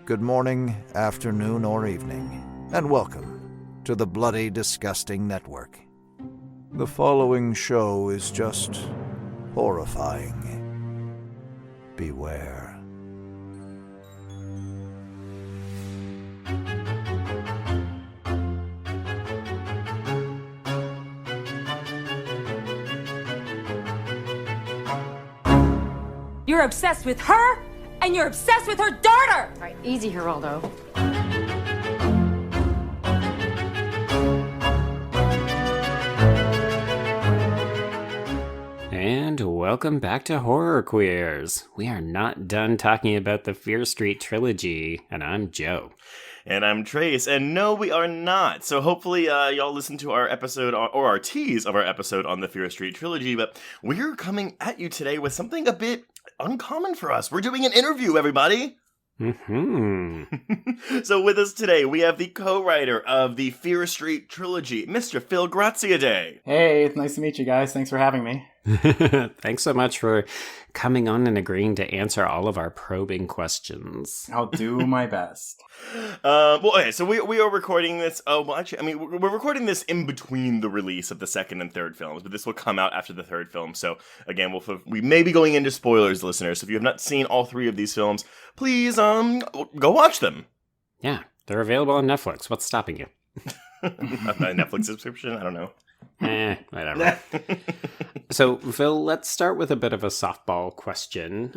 good morning, afternoon, or evening, and welcome to the Bloody Disgusting Network. The following show is just horrifying. Beware. You're obsessed with her, and you're obsessed with her daughter! All right, easy, Geraldo. And welcome back to Horror Queers. We are not done talking about the Fear Street Trilogy, and I'm Joe. And I'm Trace, and no, we are not. So hopefully y'all listen to our episode, or our tease of our episode on the Fear Street Trilogy, but we're coming at you today with something a bit uncommon for us. We're doing an interview, everybody! So with us today, we have the co-writer of the Fear Street Trilogy, Mr. Phil Graziadei. Hey, it's nice to meet you guys. Thanks for having me. Thanks so much for coming on and agreeing to answer all of our probing questions. I'll do my best. So we are recording this. We're recording this in between the release of the second and third films, but this will come out after the third film. So again, we may be going into spoilers, listeners. So if you have not seen all three of these films, please go watch them. Yeah, they're available on Netflix. What's stopping you? A Netflix subscription? I don't know. Whatever. So, Phil, let's start with a bit of a softball question.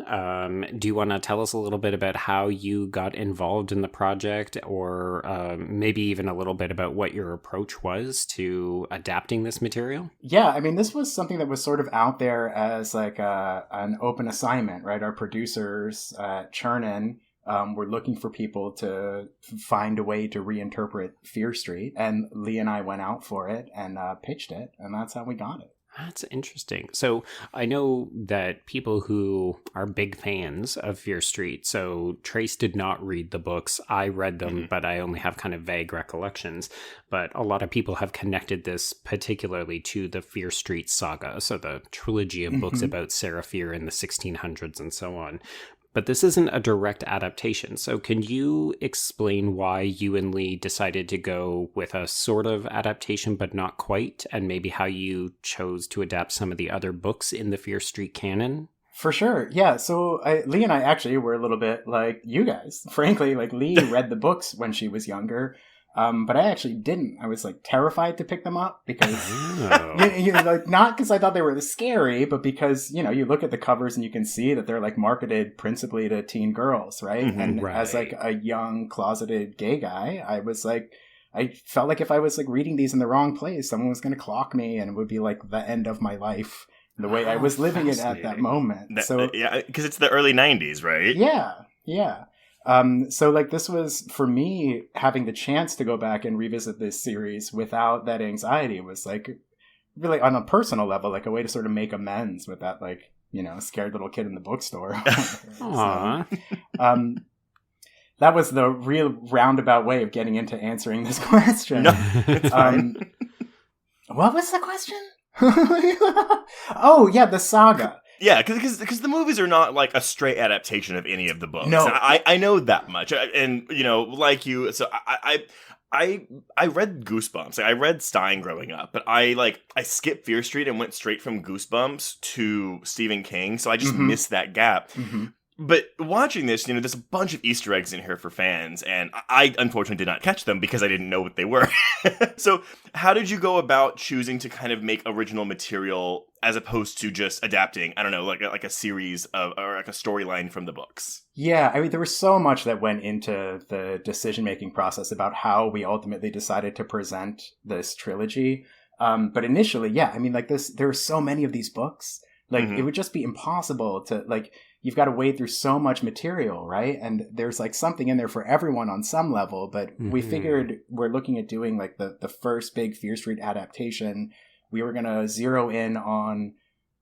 Do you want to tell us a little bit about how you got involved in the project, or maybe even a little bit about what your approach was to adapting this material? Yeah, I mean, this was something that was sort of out there as like an open assignment, right? Our producers at Chernin were looking for people to find a way to reinterpret Fear Street, and Lee and I went out for it and pitched it, and that's how we got it. That's interesting. So I know that people who are big fans of Fear Street, so Trace did not read the books. I read them, but I only have kind of vague recollections. But a lot of people have connected this particularly to the Fear Street saga, so the trilogy of books about Sarah Fear in the 1600s and so on. But this isn't a direct adaptation, so can you explain why you and Lee decided to go with a sort of adaptation but not quite, and maybe how you chose to adapt some of the other books in the Fear Street canon? For sure, yeah. So Lee and I actually were a little bit like you guys. Frankly, like Lee read the books when she was younger, but I actually didn't. I was like terrified to pick them up because, like not because I thought they were scary, but because, you look at the covers and you can see that they're like marketed principally to teen girls, right? And as like a young closeted gay guy, I was like, I felt like if I was like reading these in the wrong place, someone was going to clock me and it would be like the end of my life, the way I was living it at that moment. Yeah, because it's the early 90s, right? Yeah. So like this was, for me, having the chance to go back and revisit this series without that anxiety was like really on a personal level, like a way to sort of make amends with that, like, scared little kid in the bookstore. Aww. So, that was the real roundabout way of getting into answering this question. No, it's fine. What was the question? Oh, yeah, the saga. Yeah, because the movies are not like a straight adaptation of any of the books. No, I know that much, and like you, so I read Goosebumps. Like, I read Stine growing up, but I skipped Fear Street and went straight from Goosebumps to Stephen King, so I just missed that gap. But watching this, there's a bunch of Easter eggs in here for fans, and I unfortunately did not catch them because I didn't know what they were. So how did you go about choosing to kind of make original material as opposed to just adapting, I don't know, like a series of, or like a storyline from the books? Yeah, I mean, there was so much that went into the decision-making process about how we ultimately decided to present this trilogy. But initially, yeah, I mean, like there are so many of these books. Like, it would just be impossible to, like, you've got to wade through so much material, right? And there's, like, something in there for everyone on some level. But we figured we're looking at doing, like, the first big Fear Street adaptation. We were going to zero in on,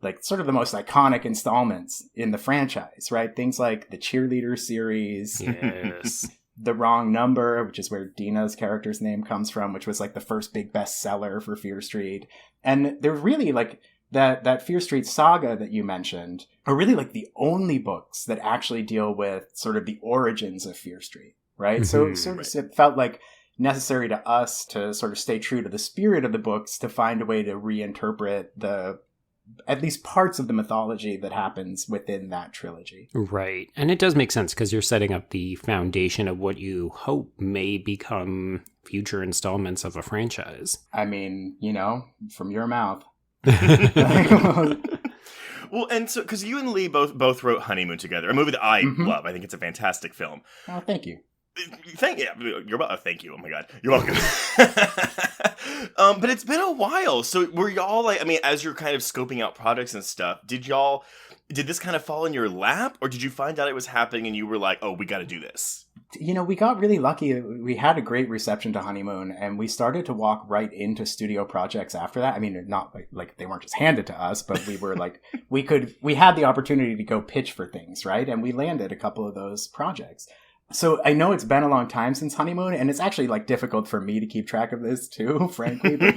like, sort of the most iconic installments in the franchise, right? Things like the Cheerleader series. Yes. The Wrong Number, which is where Dina's character's name comes from, which was, like, the first big bestseller for Fear Street. And they're really, like, that Fear Street saga that you mentioned are really like the only books that actually deal with sort of the origins of Fear Street, right? So it felt like necessary to us to sort of stay true to the spirit of the books to find a way to reinterpret at least parts of the mythology that happens within that trilogy. Right. And it does make sense because you're setting up the foundation of what you hope may become future installments of a franchise. I mean, from your mouth. Well, and so, because you and Lee both wrote Honeymoon together, a movie that I love. I think it's a fantastic film. Oh, thank you. Thank you. Thank you. Oh my God, you're welcome. But it's been a while. So were y'all like? I mean, as you're kind of scoping out projects and stuff, did this kind of fall in your lap, or did you find out it was happening and you were like, "Oh, we got to do this"? We got really lucky. We had a great reception to Honeymoon, and we started to walk right into studio projects after that. I mean, not like they weren't just handed to us, but we were like, we had the opportunity to go pitch for things, right? And we landed a couple of those projects. So I know it's been a long time since Honeymoon, and it's actually like difficult for me to keep track of this too, frankly. But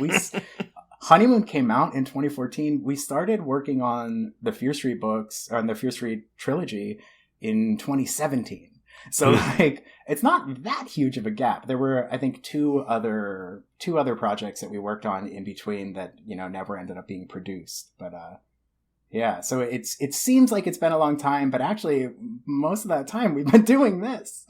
Honeymoon came out in 2014. We started working on the Fear Street books, on the Fear Street trilogy in 2017. So like it's not that huge of a gap. There were, I think, two other projects that we worked on in between that, never ended up being produced. But yeah, so it seems like it's been a long time, but actually most of that time we've been doing this.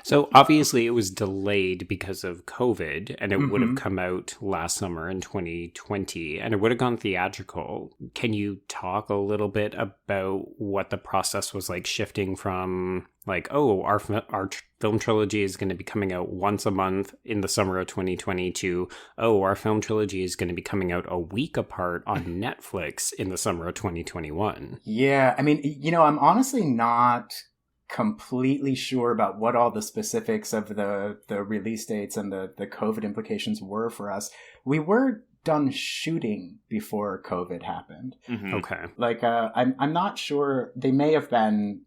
So obviously it was delayed because of COVID, and it would have come out last summer in 2020, and it would have gone theatrical. Can you talk a little bit about what the process was like, shifting from like, oh, our film trilogy is going to be coming out once a month in the summer of 2020 to, oh, our film trilogy is going to be coming out a week apart on Netflix in the summer of 2021? Yeah, I mean, I'm honestly not completely sure about what all the specifics of the release dates and the COVID implications were for us. We were done shooting before COVID happened. Okay. Like, I'm not sure. They may have been,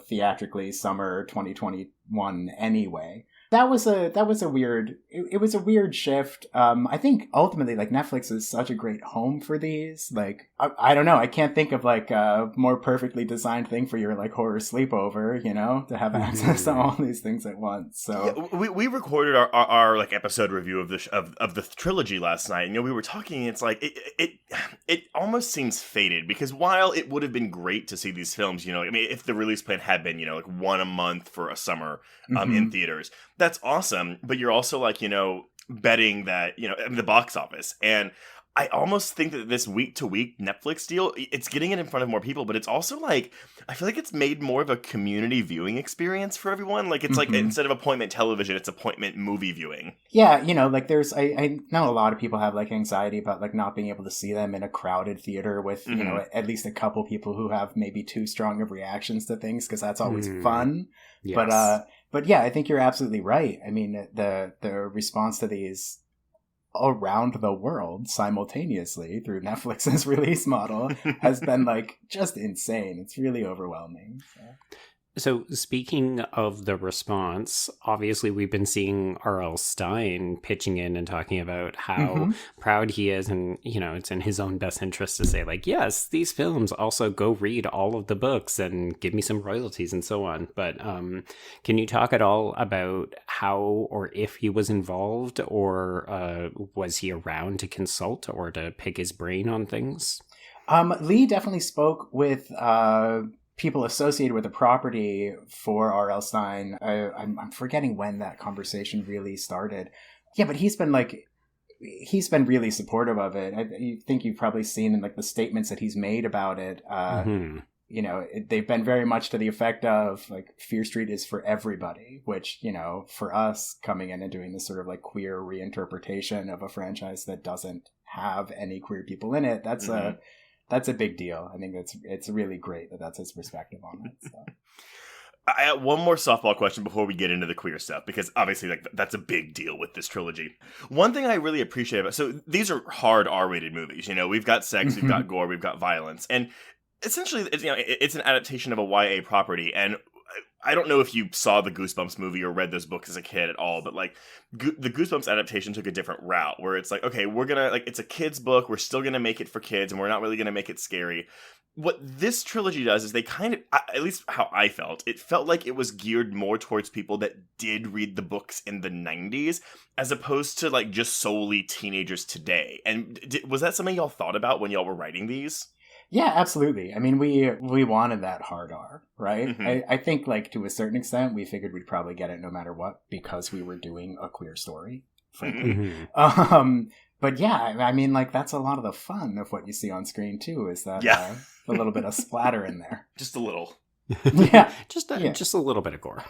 theatrically summer 2021 anyway. That was a weird, it was a weird shift. I think ultimately, like, Netflix is such a great home for these. Like, I don't know. I can't think of like a more perfectly designed thing for your like horror sleepover, to have access to all these things at once. So yeah, we recorded our like episode review of the trilogy last night. And, we were talking, it's like, it almost seems fated, because while it would have been great to see these films, I mean, if the release plan had been, like one a month for a summer in theaters, that's awesome. But you're also like, betting that, the box office. And I almost think that this week-to-week Netflix deal, it's getting it in front of more people, but it's also like, I feel like it's made more of a community viewing experience for everyone. Like, it's like, instead of appointment television, it's appointment movie viewing. Yeah, like there's, I know a lot of people have like anxiety about like not being able to see them in a crowded theater with, at least a couple people who have maybe too strong of reactions to things, because that's always fun. Yes. But yeah, I think you're absolutely right. I mean, the response to these around the world simultaneously through Netflix's release model has been like just insane. It's really overwhelming. So speaking of the response, obviously we've been seeing R.L. Stine pitching in and talking about how proud he is, and, it's in his own best interest to say like, yes, these films, also go read all of the books and give me some royalties and so on. But can you talk at all about how or if he was involved, or was he around to consult or to pick his brain on things? Lee definitely spoke with people associated with the property for R.L. Stine. I'm forgetting when that conversation really started. Yeah, but he's been really supportive of it. I think you've probably seen in like the statements that he's made about it. They've been very much to the effect of like, Fear Street is for everybody, which, for us coming in and doing this sort of like queer reinterpretation of a franchise that doesn't have any queer people in it, that's a big deal. I think it's really great that that's his perspective on it. So. I have one more softball question before we get into the queer stuff, because obviously like that's a big deal with this trilogy. One thing I really appreciate about, so these are hard R-rated movies. We've got sex, we've got gore, we've got violence, and essentially it's an adaptation of a YA property. And I don't know if you saw the Goosebumps movie or read those books as a kid at all, but like the Goosebumps adaptation took a different route where it's like, okay, we're gonna, like, it's a kid's book, we're still gonna make it for kids, and we're not really gonna make it scary. What this trilogy does is they kind of, at least how I felt, it felt like it was geared more towards people that did read the books in the 90s, as opposed to like just solely teenagers today. And was that something y'all thought about when y'all were writing these? Yeah, absolutely. I mean, we wanted that hard R, right? Mhm. I think, like, to a certain extent, we figured we'd probably get it no matter what because we were doing a queer story, frankly. But yeah, I mean, like, that's a lot of the fun of what you see on screen, too, is that a little bit of splatter in there. Just a little. Yeah. Just a little bit of gore.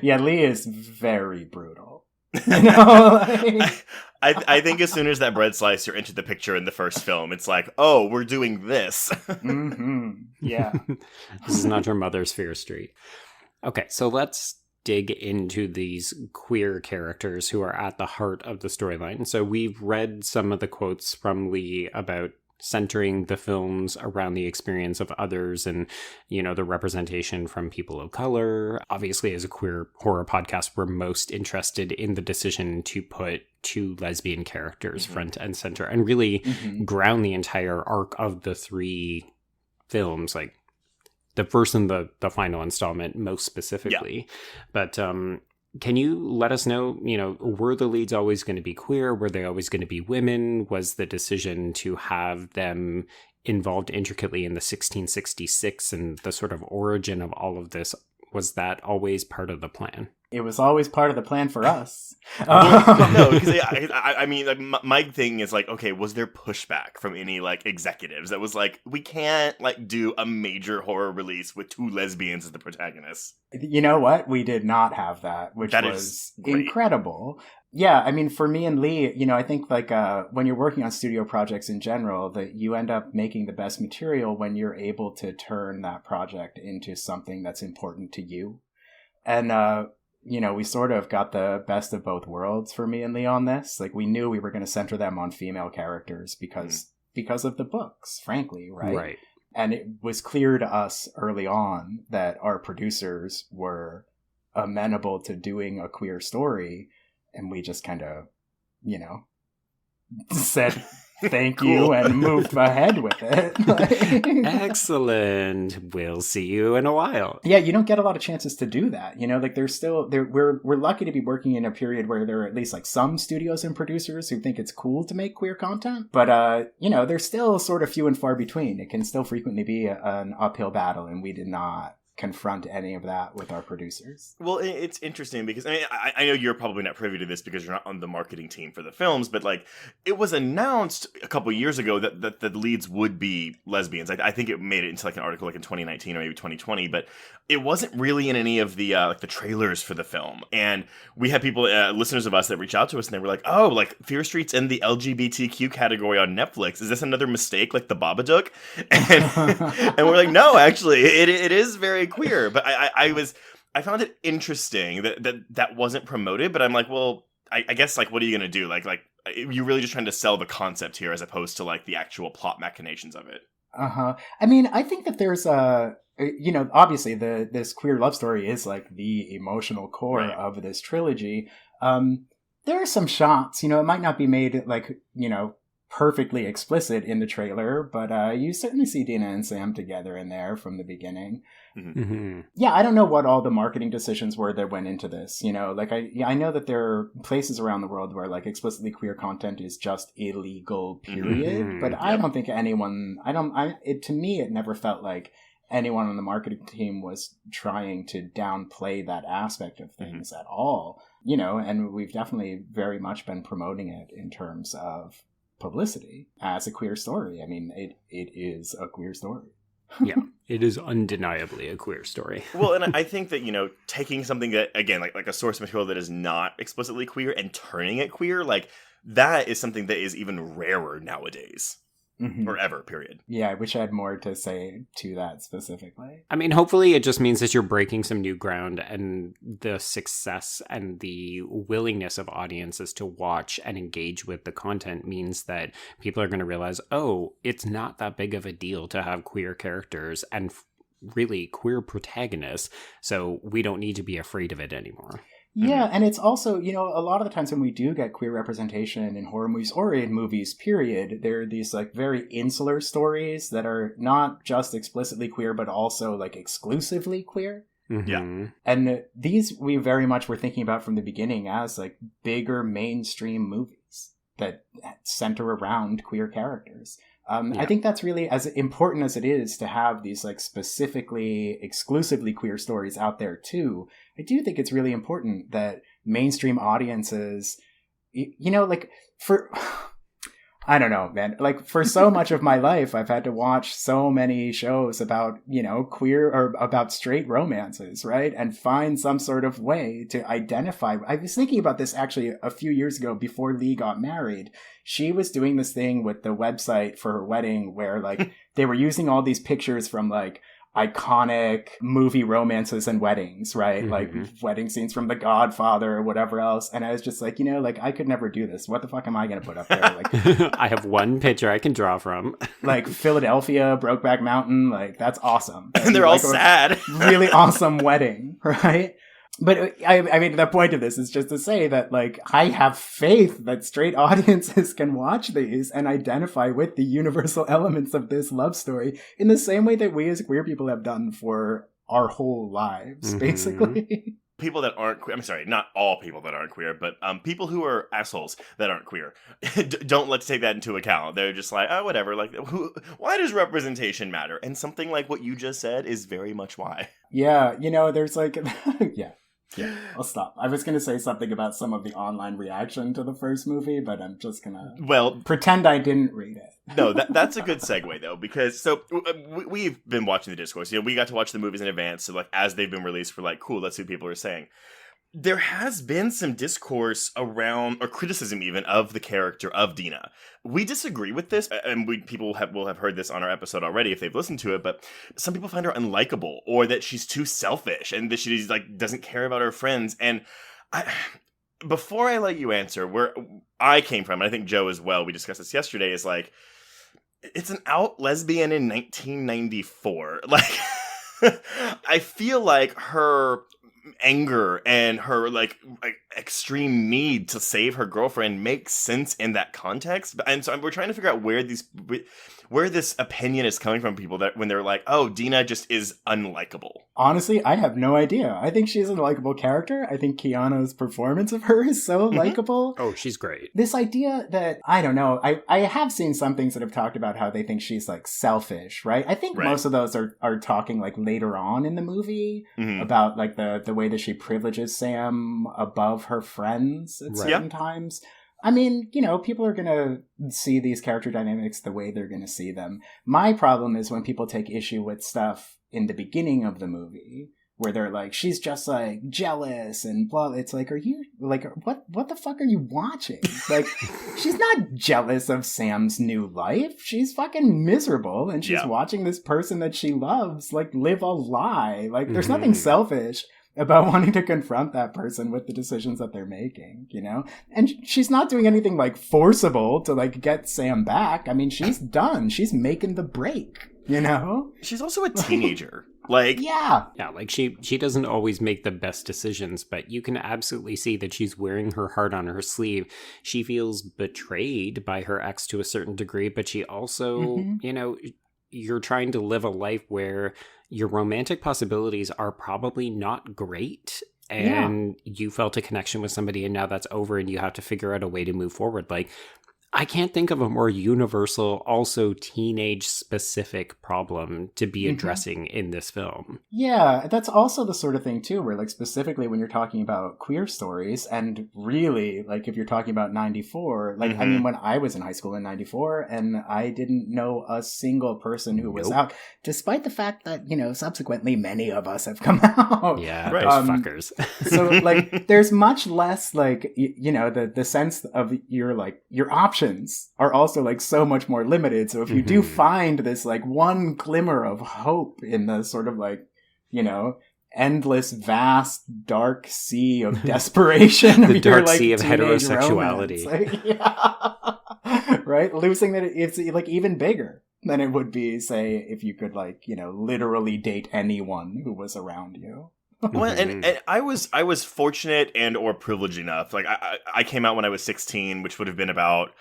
Yeah, Lee is very brutal. You know, like... I think as soon as that bread slicer entered the picture in the first film, it's like, oh, we're doing this. Mm-hmm. Yeah. This is not your mother's Fear Street. Okay, so let's dig into these queer characters who are at the heart of the storyline. So we've read some of the quotes from Lee about centering the films around the experience of others and, you know, the representation from people of color. Obviously, as a queer horror podcast, we're most interested in the decision to put two lesbian characters front and center and really ground the entire arc of the three films, like the first and the final installment most specifically. But can you let us know, you know, were the leads always going to be queer? Were they always going to be women? Was the decision to have them involved intricately in the 1666 and the sort of origin of all of this, was that always part of the plan? It was always part of the plan for us. No, because I mean, like, my thing is like, okay, was there pushback from any like executives that was like, we can't like do a major horror release with two lesbians as the protagonists? You know what? We did not have that, which was incredible. Yeah, I mean, for me and Lee, you know, I think like when you're working on studio projects in general, that you end up making the best material when you're able to turn that project into something that's important to you. And you know, we sort of got the best of both worlds for me and Lee on this. Like, we knew we were going to center them on female characters because of the books, frankly, right? Right. And it was clear to us early on that our producers were amenable to doing a queer story, and we just kind of, you know, said thank you and moved ahead with it. Like, excellent. We'll see you in a while. Yeah, you don't get a lot of chances to do that. You know, like we're lucky to be working in a period where there are at least like some studios and producers who think it's cool to make queer content. But you know, they're still sort of few and far between. It can still frequently be an uphill battle, and we did not confront any of that with our producers. Well, it's interesting because I mean, I know you're probably not privy to this because you're not on the marketing team for the films, but like, it was announced a couple years ago that the leads would be lesbians. I think it made it into like an article like in 2019 or maybe 2020, but it wasn't really in any of the like the trailers for the film. And we had people, listeners of us, that reached out to us and they were like, "Oh, like Fear Street's in the LGBTQ category on Netflix. Is this another mistake like the Babadook?" And we're like, "No, actually, it is very queer." But I found it interesting that wasn't promoted. But I'm like, well, I guess like, what are you gonna do? Like you're really just trying to sell the concept here as opposed to like the actual plot machinations of it. I mean, I think that there's you know, obviously this queer love story is like the emotional core of this trilogy. There are some shots, you know, it might not be made like, you know, perfectly explicit in the trailer, but you certainly see Dina and Sam together in there from the beginning. Mm-hmm. Yeah, I don't know what all the marketing decisions were that went into this. You know, like I know that there are places around the world where like explicitly queer content is just illegal, period. Mm-hmm. But I don't think anyone. To me, it never felt like anyone on the marketing team was trying to downplay that aspect of things at all. You know, and we've definitely very much been promoting it in terms of publicity as a queer story. I mean, it is a queer story. Yeah, it is undeniably a queer story. Well, and I think that, you know, taking something that, again, like a source material that is not explicitly queer and turning it queer, like, that is something that is even rarer nowadays. Or ever, period. Yeah, I wish I had more to say to that specifically. I mean, hopefully it just means that you're breaking some new ground, and the success and the willingness of audiences to watch and engage with the content means that people are going to realize, oh, it's not that big of a deal to have queer characters, and really queer protagonists, so we don't need to be afraid of it anymore. Yeah, and it's also, a lot of the times when we do get queer representation in horror movies or in movies, period, there are these like very insular stories that are not just explicitly queer, but also like exclusively queer. Mm-hmm. Yeah. And these we very much were thinking about from the beginning as like bigger mainstream movies that center around queer characters. I think that's really as important as it is to have these like specifically, exclusively queer stories out there too. I do think it's really important that mainstream audiences, I don't know, man. Like, for so much of my life, I've had to watch so many shows about, queer or about straight romances, right? And find some sort of way to identify. I was thinking about this actually a few years ago before Lee got married. She was doing this thing with the website for her wedding where, like, they were using all these pictures from, like, iconic movie romances and weddings, right? Mm-hmm. Like wedding scenes from The Godfather or whatever else. And I was just like, I could never do this. What the fuck am I going to put up there? Like, I have one picture I can draw from. Like Philadelphia, Brokeback Mountain, like that's awesome. And they're all sad. Really awesome wedding, right? But I mean, the point of this is just to say that, like, I have faith that straight audiences can watch these and identify with the universal elements of this love story in the same way that we as queer people have done for our whole lives, basically. People that aren't queer, I'm sorry, not all people that aren't queer, but people who are assholes that aren't queer, don't let's take that into account. They're just like, oh, whatever, like, why does representation matter? And something like what you just said is very much why. Yeah, there's like, Yeah, I'll stop. I was going to say something about some of the online reaction to the first movie, but I'm just going to pretend I didn't read it. No, that's a good segue, though, because we've been watching the discourse. We got to watch the movies in advance, so like as they've been released, we're like, cool, let's see what people are saying. There has been some discourse around, or criticism even, of the character of Dina. We disagree with this, and people will have heard this on our episode already if they've listened to it, but some people find her unlikable, or that she's too selfish, and that she's like doesn't care about her friends. And before I let you answer, where I came from, and I think Joe as well, we discussed this yesterday, is like, it's an out lesbian in 1994. Like, I feel like her anger and her like extreme need to save her girlfriend makes sense in that context, and so we're trying to figure out where this opinion is coming from people that when they're like, oh, Dina just is unlikable. Honestly, I have no idea. I think she's a likable character. I think Keanu's performance of her is so likable. Oh, she's great. This idea that, I don't know, I have seen some things that have talked about how they think she's like selfish, right? I think most of those are talking like later on in the movie about like the way that she privileges Sam above her friends at certain times. I mean, people are going to see these character dynamics the way they're going to see them. My problem is when people take issue with stuff in the beginning of the movie where they're like, she's just like jealous and blah. It's like, are you like, what the fuck are you watching? Like, she's not jealous of Sam's new life. She's fucking miserable. And she's watching this person that she loves, like, live a lie. Like, there's nothing selfish about wanting to confront that person with the decisions that they're making, And she's not doing anything, like, forcible to, like, get Sam back. I mean, she's done. She's making the break, She's also a teenager. Like, yeah, like she doesn't always make the best decisions, but you can absolutely see that she's wearing her heart on her sleeve. She feels betrayed by her ex to a certain degree, but she also, you're trying to live a life where your romantic possibilities are probably not great, and you felt a connection with somebody, and now that's over, and you have to figure out a way to move forward. Like, I can't think of a more universal, also teenage-specific problem to be addressing in this film. Yeah, that's also the sort of thing, too, where, like, specifically when you're talking about queer stories, and really, like, if you're talking about 94, like, I mean, when I was in high school in 94, and I didn't know a single person who was out, despite the fact that, subsequently many of us have come out. Yeah, those fuckers. So, like, there's much less, like, the sense of your options are also like so much more limited. So if you do find this like one glimmer of hope in the sort of like, endless, vast, dark sea of desperation, the of dark your, sea like, of heterosexuality, romance, like, right? Losing that it's like even bigger. than it would be, say, if you could, like, you know, literally date anyone who was around you. Well, and I was fortunate and or privileged enough. Like I came out when I was 16, which would have been about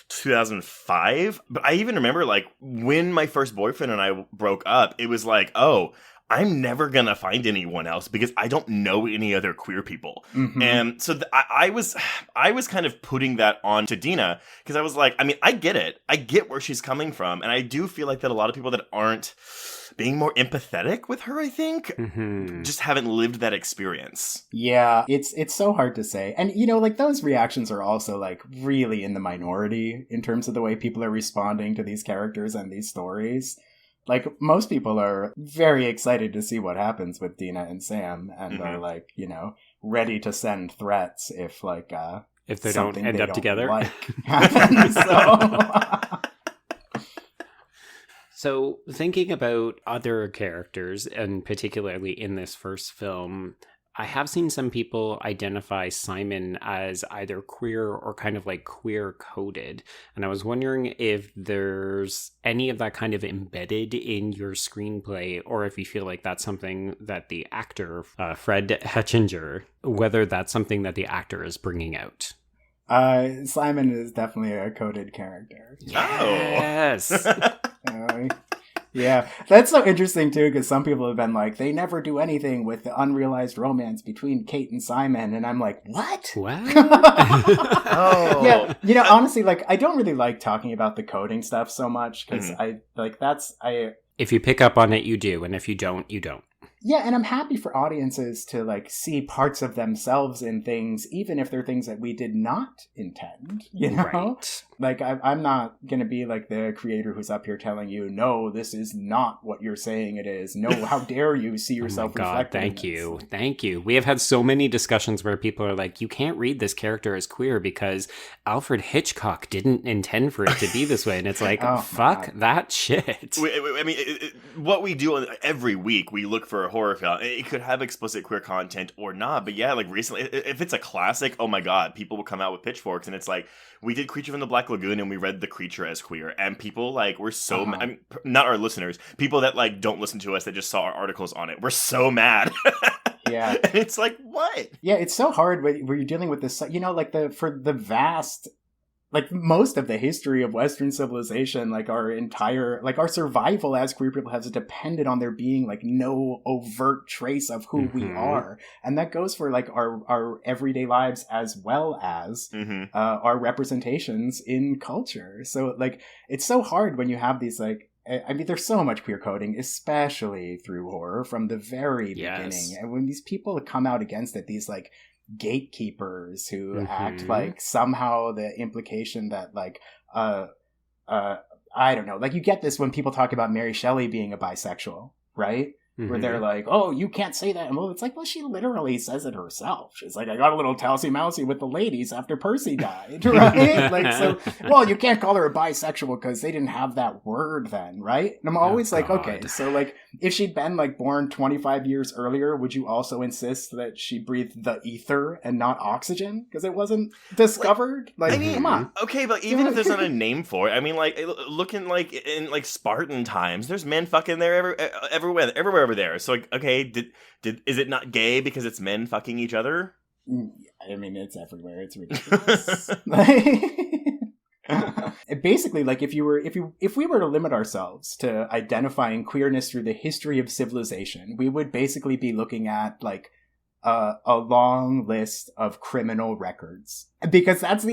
2005. But I even remember, like, when my first boyfriend and I broke up, it was like, oh, I'm never gonna find anyone else because I don't know any other queer people. Mm-hmm. And so I was kind of putting that on to Dina, because I was like, I mean, I get it. I get where she's coming from. And I do feel like that a lot of people that aren't being more empathetic with her, I think, just haven't lived that experience. Yeah, it's so hard to say. And, you know, like, those reactions are also, like, really in the minority in terms of the way people are responding to these characters and these stories. Like, most people are very excited to see what happens with Dina and Sam, and are, like, you know, ready to send threats if, like, if they don't end up together. Like, happens. So... So, thinking about other characters, and particularly in this first film, I have seen some people identify Simon as either queer or kind of like queer coded. And I was wondering if there's any of that kind of embedded in your screenplay, or if you feel like that's something that the actor, Fred Hetchinger, whether that's something that the actor is bringing out. Simon is definitely a coded character. Yes. Yeah, that's so interesting too, because some people have been like, they never do anything with the unrealized romance between Kate and Simon, and I'm like, what? Oh, yeah. You know, honestly, like, I don't really like talking about the coding stuff so much, because if you pick up on it, you do, and if you don't, you don't. Yeah, and I'm happy for audiences to, like, see parts of themselves in things, even if they're things that we did not intend, you know? Right. Like, I'm not going to be, like, the creator who's up here telling you, no, this is not what you're saying it is. No, how dare you see yourself reflected in this. Thank you. We have had so many discussions where people are like, you can't read this character as queer because Alfred Hitchcock didn't intend for it to be this way. And it's like, fuck that shit. I mean, what we do every week, we look for a horror film. It could have explicit queer content or not, but yeah, like, recently, if it's a classic, oh my god, people will come out with pitchforks, and it's like, we did Creature from the Black Lagoon and we read the creature as queer, and people, like, were so I mean, not our listeners, people that, like, don't listen to us, that just saw our articles on it, we're so mad. Yeah. And it's like, what? Yeah, it's so hard when you're dealing with this, you know, like, for the vast, like, most of the history of Western civilization, like, our survival as queer people has depended on there being, like, no overt trace of who we are. And that goes for, like, our everyday lives as well as our representations in culture. So, like, it's so hard when you have these, like, I mean, there's so much queer coding, especially through horror from the very beginning. And when these people come out against it, these, like, gatekeepers who act like somehow the implication that, like, I don't know, like, you get this when people talk about Mary Shelley being a bisexual, right? Where they're like, oh, you can't say that. And well, it's like, well, she literally says it herself. She's like, I got a little tousy-mousy with the ladies after Percy died, right? Like, so, well, you can't call her a bisexual because they didn't have that word then, right? And I'm always okay, so, like, if she'd been, like, born 25 years earlier, would you also insist that she breathed the ether and not oxygen? Because it wasn't discovered? Like, I mean, come on. Okay, but even if there's not a name for it, I mean, like, looking, like, in, like, Spartan times, there's men fucking there everywhere over there. So, like, okay, is it not gay because it's men fucking each other? I mean, it's everywhere. It's ridiculous. Basically, like, if we were to limit ourselves to identifying queerness through the history of civilization, we would basically be looking at, like, a long list of criminal records, because that's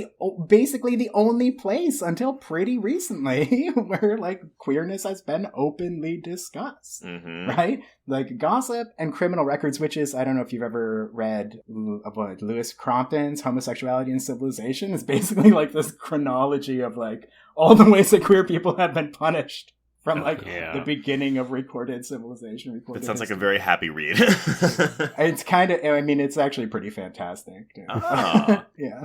basically the only place until pretty recently where, like, queerness has been openly discussed, right? Like, gossip and criminal records, which is, I don't know if you've ever read Louis Crompton's Homosexuality and Civilization, is basically, like, this chronology of, like, all the ways that queer people have been punished from, like, the beginning of recorded civilization. That sounds like a very happy read. It's kind of, I mean, it's actually pretty fantastic. Oh. Yeah.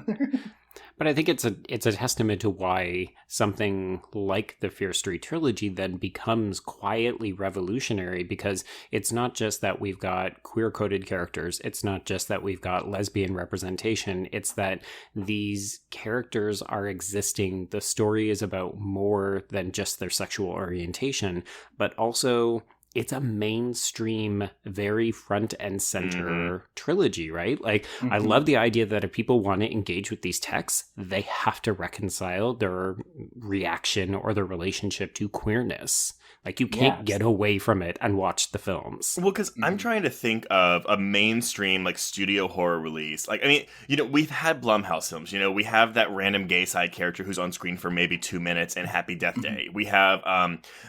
But I think it's a testament to why something like the Fear Street trilogy then becomes quietly revolutionary, because it's not just that we've got queer-coded characters, it's not just that we've got lesbian representation, it's that these characters are existing. The story is about more than just their sexual orientation, but also it's a mainstream, very front and center trilogy, right? Like, I love the idea that if people want to engage with these texts, they have to reconcile their reaction or their relationship to queerness. Like, you can't get away from it and watch the films. Well, because I'm trying to think of a mainstream, like, studio horror release. Like, I mean, you know, we've had Blumhouse films. You know, we have that random gay side character who's on screen for maybe 2 minutes in Happy Death Day. We have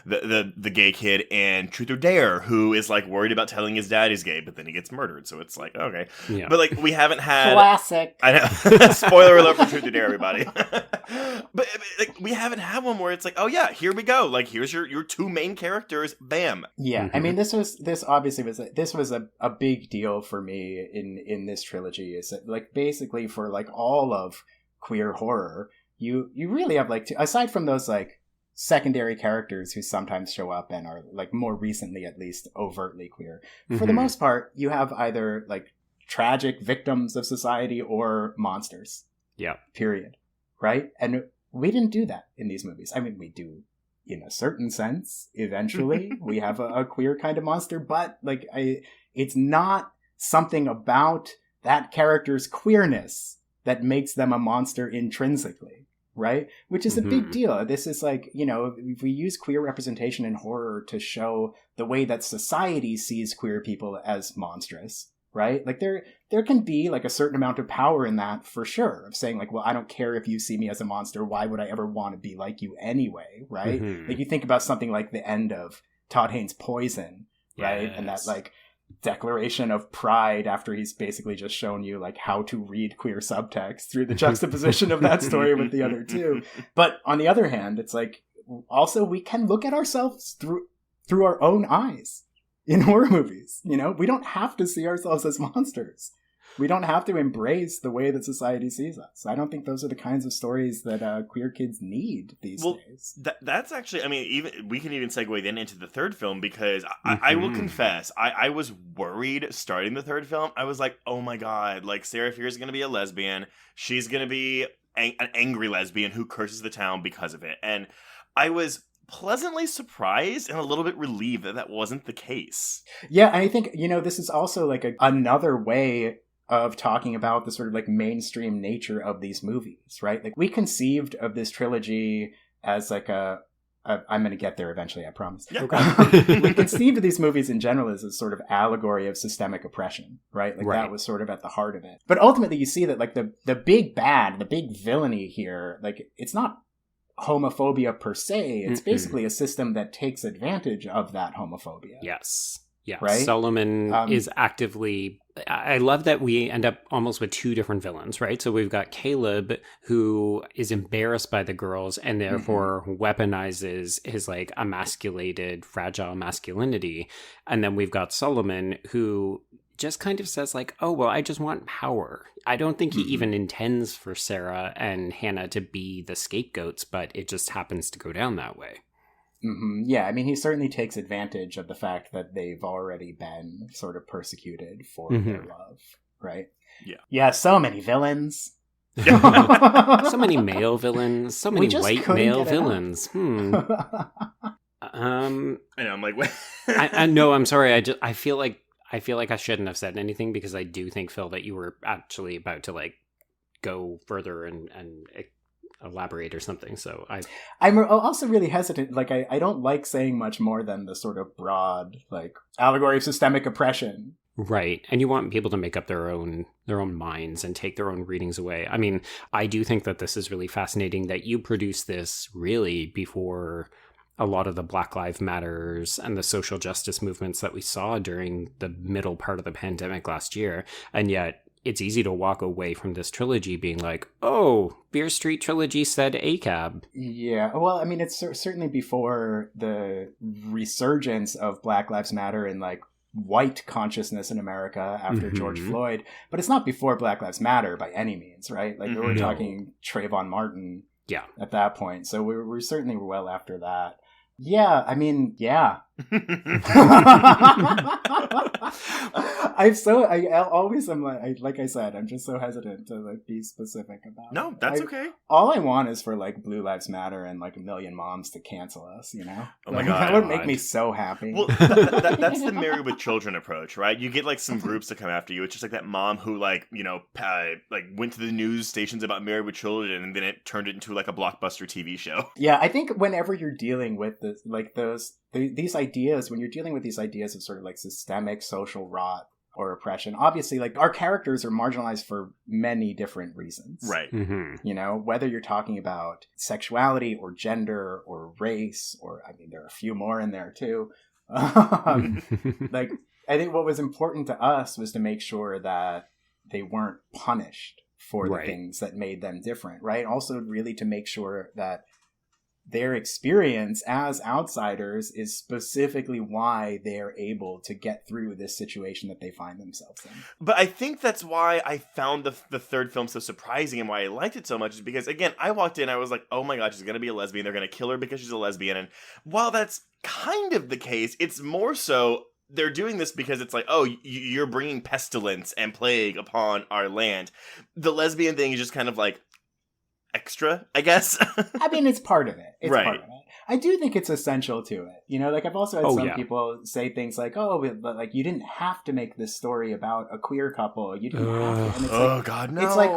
the gay kid in Truth or Dare who is, like, worried about telling his dad he's gay, but then he gets murdered. So it's like, okay. Yeah. But, like, we haven't had... Classic. I know. Spoiler alert for Truth or Dare, everybody. but like, we haven't had one where it's like, oh, yeah, here we go. Like, here's your two main characters, bam. Yeah, I mean, this was a big deal for me in this trilogy. Is that, like, basically for, like, all of queer horror, you really have, like, aside from those, like, secondary characters who sometimes show up and are, like, more recently at least overtly queer, for the most part you have either, like, tragic victims of society or monsters. Yeah, period. Right? And we didn't do that in these movies. I mean, we do in a certain sense eventually. We have a queer kind of monster, but, like, it's not something about that character's queerness that makes them a monster intrinsically, right? Which is a big deal. This is, like, you know, if we use queer representation in horror to show the way that society sees queer people as monstrous, right? Like, there can be, like, a certain amount of power in that, for sure, of saying, like, well, I don't care if you see me as a monster, why would I ever want to be like you anyway, right? Like, you think about something like the end of Todd Haynes' Poison, right? Yes. And that, like, declaration of pride after he's basically just shown you, like, how to read queer subtext through the juxtaposition of that story with the other two. But on the other hand, it's like, also, we can look at ourselves through our own eyes in horror movies. You know, we don't have to see ourselves as monsters. We don't have to embrace the way that society sees us. I don't think those are the kinds of stories that queer kids need these days. That's actually, I mean, even we can even segue then into the third film, because I will confess, I was worried starting the third film. I was like, oh my god, like, Sarah Fierce is going to be a lesbian. She's going to be an angry lesbian who curses the town because of it. And I was pleasantly surprised and a little bit relieved that wasn't the case. Yeah, I think, you know, this is also, like, another way of talking about the sort of, like, mainstream nature of these movies, right? Like, we conceived of this trilogy as, like, I'm going to get there eventually, I promise. Yeah. We conceived of these movies in general as a sort of allegory of systemic oppression, right? Like, that was sort of at the heart of it. But ultimately, you see that, like, the big bad, the big villainy here, like, it's not homophobia per se. It's basically a system that takes advantage of that homophobia. Yes. Yeah. Right? Solomon is actively... I love that we end up almost with two different villains, right? So we've got Caleb, who is embarrassed by the girls and therefore weaponizes his, like, emasculated, fragile masculinity. And then we've got Solomon, who just kind of says, like, oh, well, I just want power. I don't think he even intends for Sarah and Hannah to be the scapegoats, but it just happens to go down that way. Yeah, I mean, he certainly takes advantage of the fact that they've already been sort of persecuted for their love, right? Yeah. Yeah, so many villains. So many male villains. So many white male villains. I know, I'm like, what? I know, I'm sorry. I feel like I shouldn't have said anything, because I do think, Phil, that you were actually about to, like, go further and elaborate or something. So I'm also really hesitant. Like, I don't like saying much more than the sort of broad, like, allegory of systemic oppression. Right. And you want people to make up their own minds and take their own readings away. I mean, I do think that this is really fascinating that you produced this really before a lot of the Black Lives Matters and the social justice movements that we saw during the middle part of the pandemic last year. And yet it's easy to walk away from this trilogy being like, oh, Fear Street Trilogy said ACAB. Yeah, well, I mean, it's certainly before the resurgence of Black Lives Matter and, like, white consciousness in America after George Floyd, but it's not before Black Lives Matter by any means, right? Like we were talking Trayvon Martin at that point. So we're certainly well after that. Yeah, I mean, yeah. I always am like I said, I'm just so hesitant to like be specific about No, it. that's okay. All I want is for like Blue Lives Matter and like a million moms to cancel us, you know? Oh my Like, God. that would make me so happy. Well, that's the Married with Children approach, right? You get like some groups to come after you. It's just like that mom who like, you know, like went to the news stations about Married with Children, and then it turned it into like a blockbuster TV show. Yeah, I think whenever you're dealing with this, like these ideas, when you're dealing with these ideas of sort of like systemic social rot or oppression, obviously like our characters are marginalized for many different reasons. Right. You know, whether you're talking about sexuality or gender or race, or I mean, there are a few more in there too. Like, I think what was important to us was to make sure that they weren't punished for the things that made them different, right? Also, really to make sure that their experience as outsiders is specifically why they're able to get through this situation that they find themselves in. But I think that's why I found the third film so surprising, and why I liked it so much, is because, again, I walked in, I was like, oh my god, she's going to be a lesbian, they're going to kill her because she's a lesbian, and while that's kind of the case, it's more so they're doing this because it's like, oh, you're bringing pestilence and plague upon our land. The lesbian thing is just kind of like extra, I guess. I mean, it's part of it. It's right. part of it. I do think it's essential to it. You know, like I've also had some people say things like, oh, but like you didn't have to make this story about a queer couple. You didn't have to. And it's like, God, no. It's like,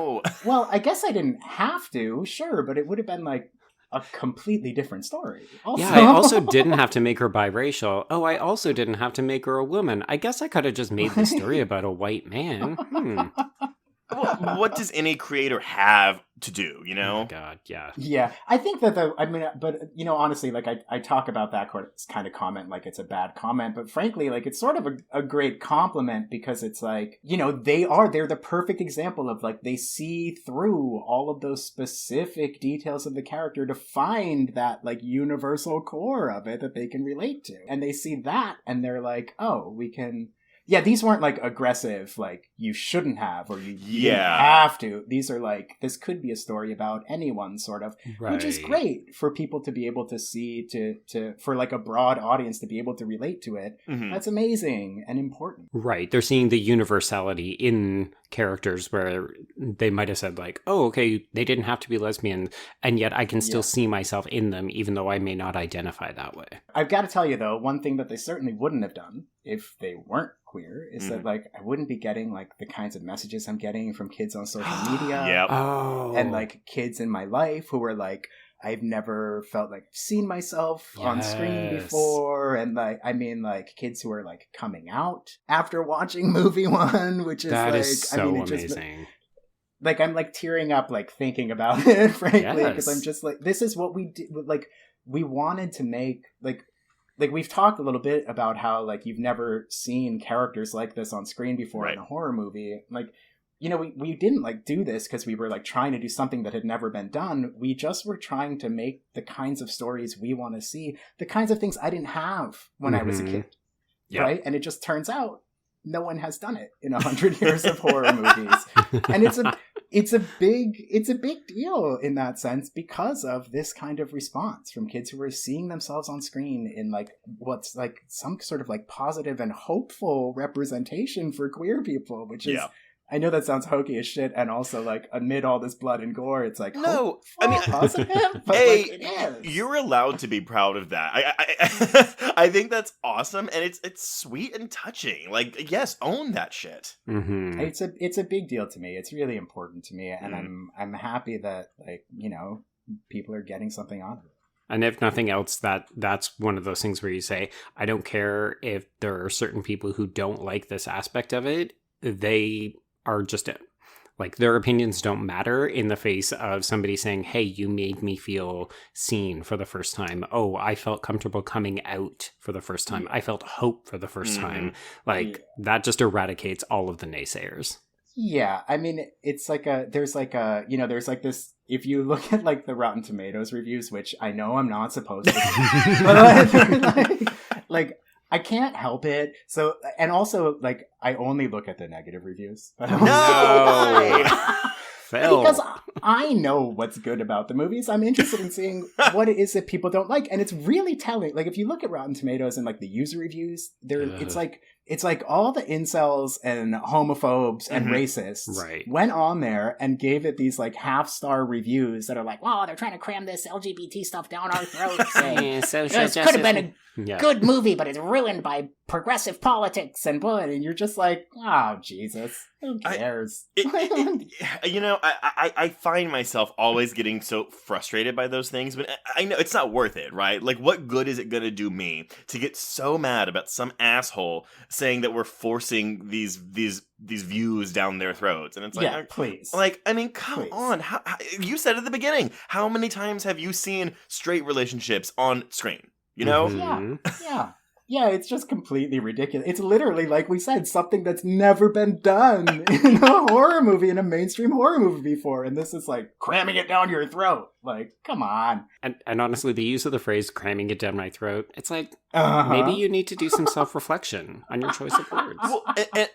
well, I guess I didn't have to, sure, but it would have been like a completely different story. Also. Yeah, I also didn't have to make her biracial. Oh, I also didn't have to make her a woman. I guess I could have just made the story about a white man. Well, what does any creator have to do, you know? Oh my God, yeah. Yeah, I think that but you know, honestly, like I talk about that kind of comment like it's a bad comment, but frankly, like it's sort of a great compliment, because it's like, you know, they're the perfect example of like they see through all of those specific details of the character to find that like universal core of it that they can relate to. And they see that and they're like, oh, we can... Yeah, these weren't like aggressive, like you shouldn't have, or you didn't have to. These are like, this could be a story about anyone, sort of, which is great for people to be able to see, for like a broad audience to be able to relate to it. Mm-hmm. That's amazing and important. Right. They're seeing the universality in characters where they might have said like, oh, okay, they didn't have to be lesbian, and yet I can still see myself in them, even though I may not identify that way. I've got to tell you, though, one thing that they certainly wouldn't have done if they weren't queer is that like I wouldn't be getting like the kinds of messages I'm getting from kids on social media and like kids in my life who were like, I've never felt like seen myself on screen before, and like I mean like kids who are like coming out after watching movie one, which is that like is so amazing. Just, like I'm like tearing up like thinking about it, frankly, because I'm just like, this is what we did. Like we wanted to make like we've talked a little bit about how like you've never seen characters like this on screen before in a horror movie. Like, you know, we didn't like do this because we were like trying to do something that had never been done. We just were trying to make the kinds of stories we want to see, the kinds of things I didn't have when I was a kid. Right. And it just turns out no one has done it in 100 years of horror movies. And it's a big deal in that sense because of this kind of response from kids who are seeing themselves on screen in like what's like some sort of like positive and hopeful representation for queer people, which is I know that sounds hokey as shit, and also like amid all this blood and gore, it's like no, I mean positive, but hey, like, it is. You're allowed to be proud of that. I think that's awesome, and it's sweet and touching. Like, yes, own that shit. Mm-hmm. It's a big deal to me. It's really important to me, and I'm happy that like, you know, people are getting something out of it. And if nothing else, that's one of those things where you say, I don't care if there are certain people who don't like this aspect of it. They are just like, their opinions don't matter in the face of somebody saying, hey, you made me feel seen for the first time. Oh, I felt comfortable coming out for the first time. I felt hope for the first time. Like that just eradicates all of the naysayers. Yeah, I mean, it's like there's like this, if you look at like the Rotten Tomatoes reviews, which I know I'm not supposed to, but like I can't help it. So, and also, like, I only look at the negative reviews. No! Phil. Because I know what's good about the movies. I'm interested in seeing what it is that people don't like. And it's really telling. Like, if you look at Rotten Tomatoes and, like, the user reviews, it's like all the incels and homophobes and racists went on there and gave it these, like, half-star reviews that are like, oh, they're trying to cram this LGBT stuff down our throats. And this could have been a good movie, but it's ruined by progressive politics and blood. And you're just like, oh, Jesus. Who cares? I find myself always getting so frustrated by those things, but I know it's not worth it, right? Like, what good is it going to do me to get so mad about some asshole saying that we're forcing these views down their throats? And it's like, please. Like, I mean, come on. How, Mm-hmm. you said at the beginning, how many times have you seen straight relationships on screen? You know? Yeah, it's just completely ridiculous. It's literally, like we said, something that's never been done in a horror movie, in a mainstream horror movie before. And this is like cramming it down your throat. Like, come on. And honestly, the use of the phrase cramming it down my throat, it's like, maybe you need to do some self-reflection on your choice of words. Well,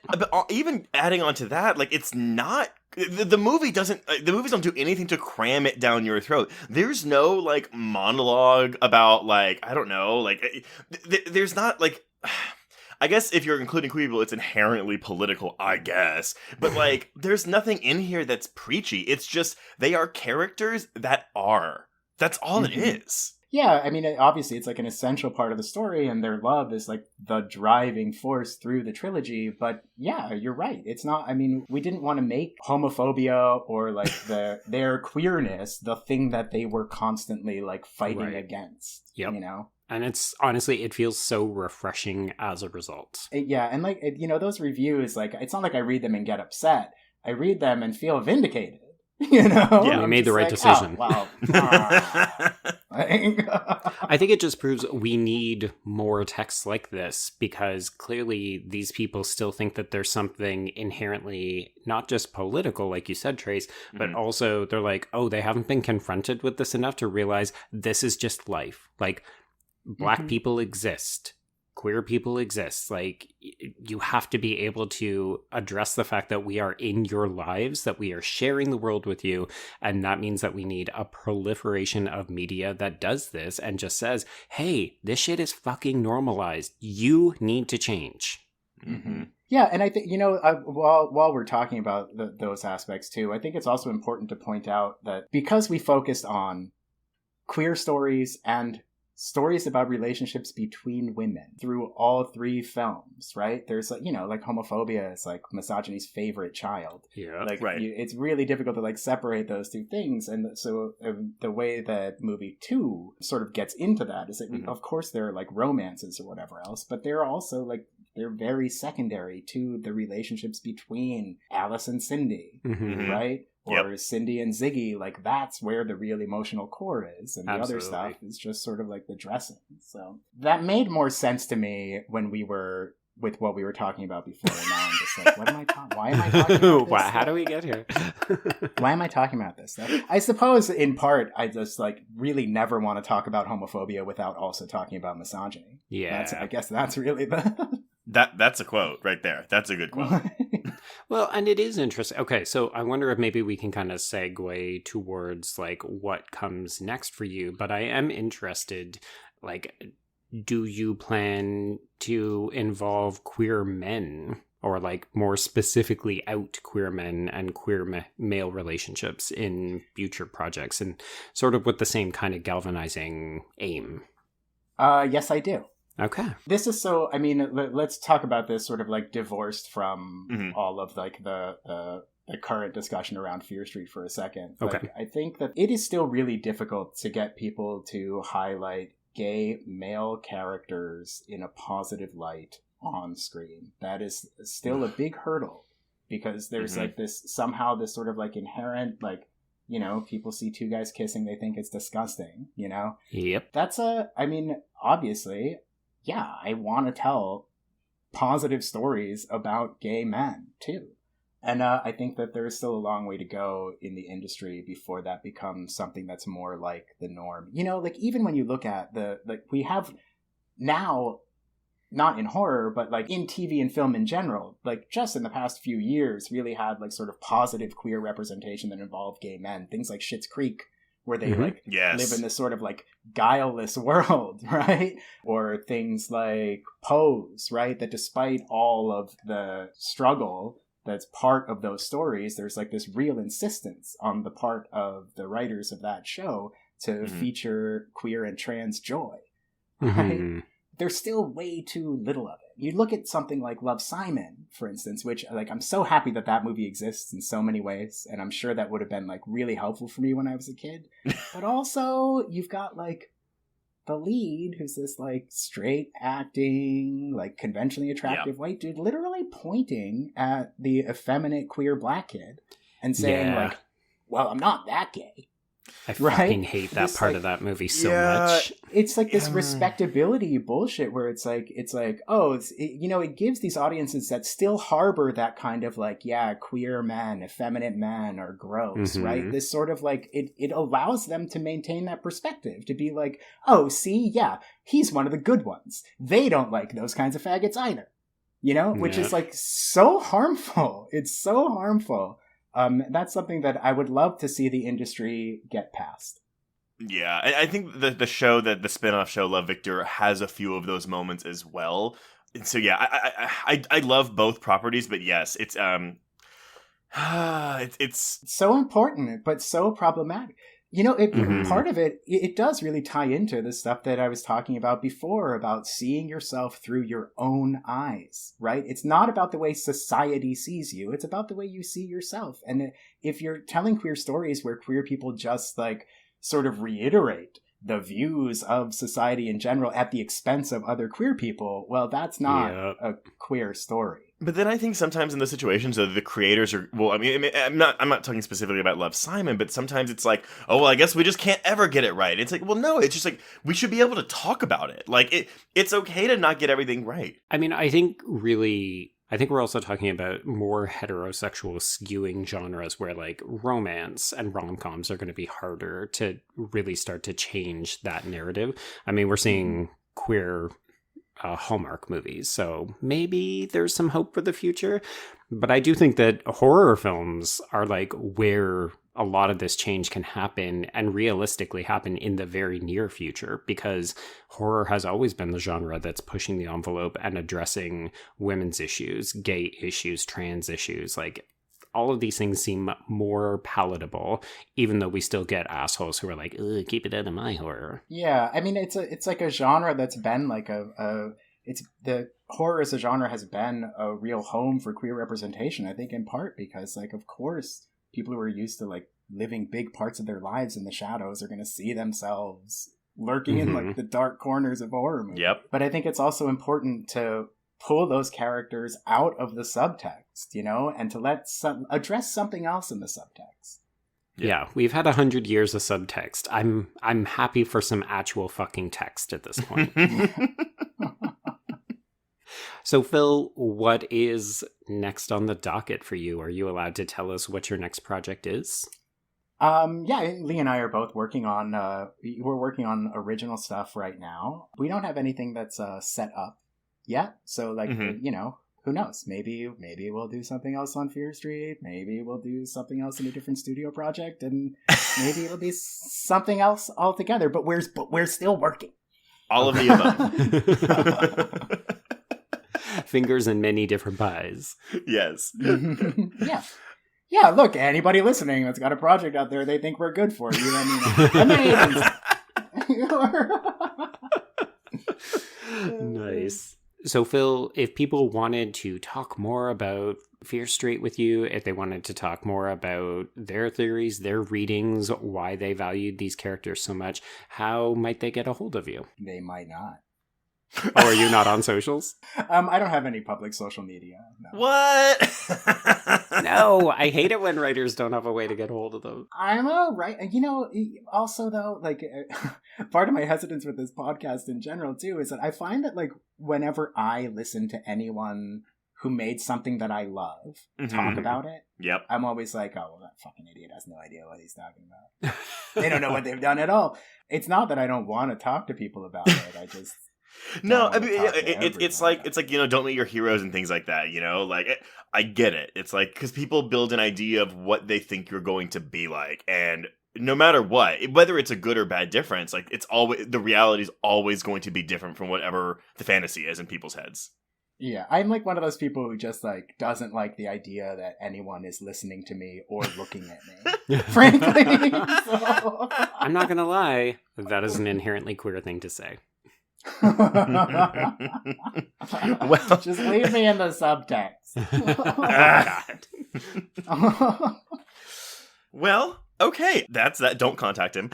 but even adding on to that, like, it's not... The movie doesn't... the movies don't do anything to cram it down your throat. There's no, like, monologue about, like, I don't know, like... there's not, like... I guess if you're including queer people, it's inherently political, I guess. But, like, there's nothing in here that's preachy. It's just, they are characters that are. That's all it is. Yeah, I mean, obviously it's like an essential part of the story, and their love is like the driving force through the trilogy. But yeah, you're right. It's not, I mean, we didn't want to make homophobia or like their queerness the thing that they were constantly like fighting against, you know? And it's, honestly, it feels so refreshing as a result. Yeah, and like, you know, those reviews, like, it's not like I read them and get upset. I read them and feel vindicated. You know? Yeah, we made the right decision. Oh, wow. I think it just proves we need more texts like this, because clearly these people still think that there's something inherently not just political, like you said, Trace, but also they're like, oh, they haven't been confronted with this enough to realize this is just life. Like, Black people exist. Queer people exist. Like, you have to be able to address the fact that we are in your lives, that we are sharing the world with you, and that means that we need a proliferation of media that does this and just says, hey, this shit is fucking normalized. You need to change. Yeah, and I think, you know, while we're talking about those aspects too, I think it's also important to point out that because we focused on queer stories and stories about relationships between women through all three films, right? There's, like, you know, like homophobia is like misogyny's favorite child. Yeah, like, it's really difficult to like separate those two things. And so the way that movie 2 sort of gets into that is that, of course, there are like romances or whatever else, but they're also like, they're very secondary to the relationships between Alice and Cindy, right? Or Cindy and Ziggy, like, that's where the real emotional core is. And the other stuff is just sort of like the dressing. So that made more sense to me when we were with what we were talking about before. And now I'm just like, what am I talking? Why am I talking about this? How do we get here? Why am I talking about this? I suppose in part, I just like really never want to talk about homophobia without also talking about misogyny. Yeah. I guess that's really the... That's a quote right there. That's a good quote. Well, and it is interesting. Okay, so I wonder if maybe we can kind of segue towards like what comes next for you. But I am interested, like, do you plan to involve queer men, or like more specifically out queer men and queer male relationships in future projects, and sort of with the same kind of galvanizing aim? Yes, I do. Okay. This is so, I mean, let's talk about this sort of like divorced from all of like the current discussion around Fear Street for a second. Okay. Like, I think that it is still really difficult to get people to highlight gay male characters in a positive light on screen. That is still a big hurdle, because there's like this sort of like inherent, like, you know, people see two guys kissing, they think it's disgusting, you know? Yep. I mean, obviously... yeah, I want to tell positive stories about gay men, too. And I think that there is still a long way to go in the industry before that becomes something that's more like the norm. You know, like, even when you look at we have now not in horror, but like in TV and film in general, like just in the past few years, really had like sort of positive queer representation that involved gay men. Things like Schitt's Creek, where they like live in this sort of like guileless world, right? Or things like Pose, right? That despite all of the struggle that's part of those stories, there's like this real insistence on the part of the writers of that show to feature queer and trans joy, right? There's still way too little of it. You look at something like Love, Simon, for instance, which like I'm so happy that that movie exists in so many ways, and I'm sure that would have been like really helpful for me when I was a kid. But also, you've got like the lead, who's this like straight acting, like conventionally attractive white dude, literally pointing at the effeminate queer black kid and saying like, "Well, I'm not that gay." I fucking hate that part of that movie so much. It's like this respectability bullshit where it's like, it gives these audiences that still harbor that kind of like, queer men, effeminate men are gross, right? This sort of like, it allows them to maintain that perspective, to be like, oh, see, he's one of the good ones. They don't like those kinds of faggots either, which is like so harmful. It's so harmful. That's something that I would love to see the industry get past. Yeah, I think the show, that the spin-off show Love, Victor, has a few of those moments as well. And so I love both properties, but yes, it's so important, but so problematic. Part of it does really tie into the stuff that I was talking about before, about seeing yourself through your own eyes, right? It's not about the way society sees you. It's about the way you see yourself. And if you're telling queer stories where queer people just like sort of reiterate the views of society in general at the expense of other queer people, well, that's not a queer story. But then I think sometimes in those situations, the creators are, well, I mean, I'm not talking specifically about Love, Simon, but sometimes it's like, oh, well, I guess we just can't ever get it right. It's like, well, no, it's just like, we should be able to talk about it. Like, it's okay to not get everything right. I mean, I think we're also talking about more heterosexual skewing genres where like romance and rom-coms are going to be harder to really start to change that narrative. I mean, we're seeing queer Hallmark movies, so maybe there's some hope for the future. But I do think that horror films are like where a lot of this change can happen, and realistically happen in the very near future, because horror has always been the genre that's pushing the envelope and addressing women's issues, gay issues, trans issues. Like, all of these things seem more palatable, even though we still get assholes who are like, ugh, keep it out of my horror. Yeah, I mean, it's like a genre that's been like the horror as a genre has been a real home for queer representation, I think in part because, like, of course, people who are used to like living big parts of their lives in the shadows are going to see themselves lurking in like the dark corners of a horror movie. Yep. But I think it's also important to pull those characters out of the subtext, and to address something else in the subtext. Yeah, we've had 100 years of subtext. I'm happy for some actual fucking text at this point. So, Phil, what is next on the docket for you? Are you allowed to tell us what your next project is? Lee and I are both working on we're working on original stuff right now. We don't have anything that's set up yet, so like who knows, maybe we'll do something else on Fear Street, maybe we'll do something else in a different studio project, and maybe it'll be something else altogether, but we're still working. All of the above. Fingers in many different pies. Yes. Yeah, look, anybody listening that's got a project out there they think we're good for, amazing. Nice. So, Phil, if people wanted to talk more about Fear Street with you, if they wanted to talk more about their theories, their readings, why they valued these characters so much, how might they get a hold of you? They might not. Oh, are you not on socials? I don't have any public social media. No. What? No, I hate it when writers don't have a way to get hold of them. I'm all right. Also though, like part of my hesitance with this podcast in general too is that I find that like whenever I listen to anyone who made something that I love talk about it, yep, I'm always like, oh, well, that fucking idiot has no idea what he's talking about. They don't know what they've done at all. It's not that I don't want to talk to people about it. No, don't I mean, talk to it's everyone. like, you know, don't meet your heroes and things like that, you know? Like, I get it. It's like, because people build an idea of what they think you're going to be like, and no matter what, whether it's a good or bad difference, like, it's always, the reality is always going to be different from whatever the fantasy is in people's heads. Yeah, I'm like one of those people who just like doesn't like the idea that anyone is listening to me or looking at me. Frankly, so... I'm not gonna lie, that is an inherently queer thing to say. Well, just leave me in the subtext. God. Well, okay, that's that. Don't contact him.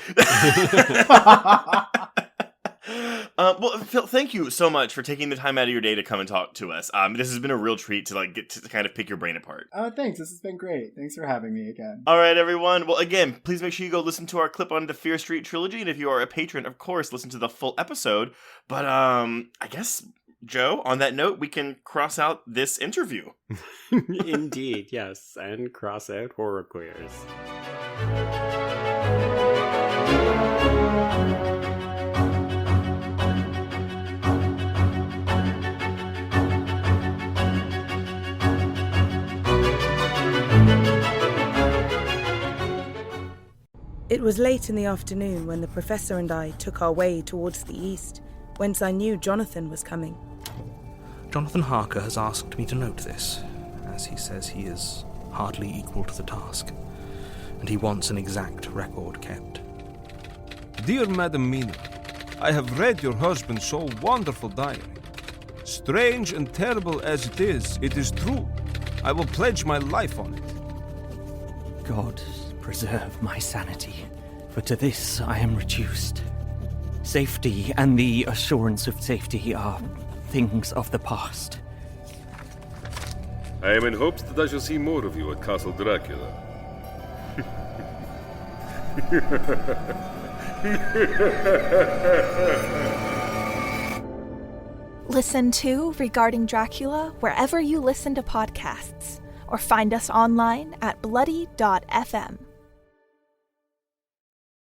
Well, Phil, thank you so much for taking the time out of your day to come and talk to us. This has been a real treat to like get to kind of pick your brain apart. Thanks. This has been great. Thanks for having me again. All right, everyone. Well, again, please make sure you go listen to our clip on the Fear Street Trilogy, and if you are a patron, of course, listen to the full episode. But I guess, Joe, on that note, we can cross out this interview. Indeed, yes, and cross out horror queers. It was late in the afternoon when the professor and I took our way towards the east, whence I knew Jonathan was coming. Jonathan Harker has asked me to note this, as he says he is hardly equal to the task, and he wants an exact record kept. Dear Madam Mina, I have read your husband's so wonderful diary. Strange and terrible as it is true. I will pledge my life on it. God preserve my sanity, for to this I am reduced. Safety and the assurance of safety are things of the past. I am in hopes that I shall see more of you at Castle Dracula. Listen to Regarding Dracula wherever you listen to podcasts, or find us online at bloody.fm.